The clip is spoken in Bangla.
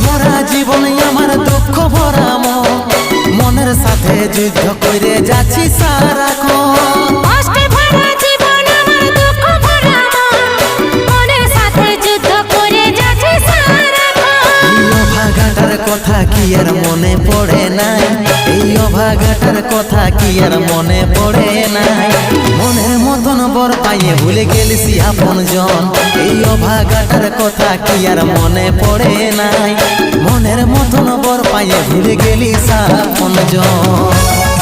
ভরা জীবন আমার দুঃখ ভরা মন, মনের সাথে যুদ্ধ করে যাচ্ছি সারাক্ষণ। কষ্টে ভরা জীবন আমার দুঃখ ভরা মন, মনের সাথে যুদ্ধ করে যাচ্ছি সারাক্ষণ। এই অভাগাটার কথা কি আর মনে পড়ে নাই, এই অভাগাটার কথা কি আর মনে পড়ে নাই। মনের মতন বর পাইয়ে ভুলে গেলিস আপন জন, এই অভাগাটার কথা কি আর মনে পড়ে নাই। মনের মতন বর পাইয়ে ভুলে গেলিস আপন জন।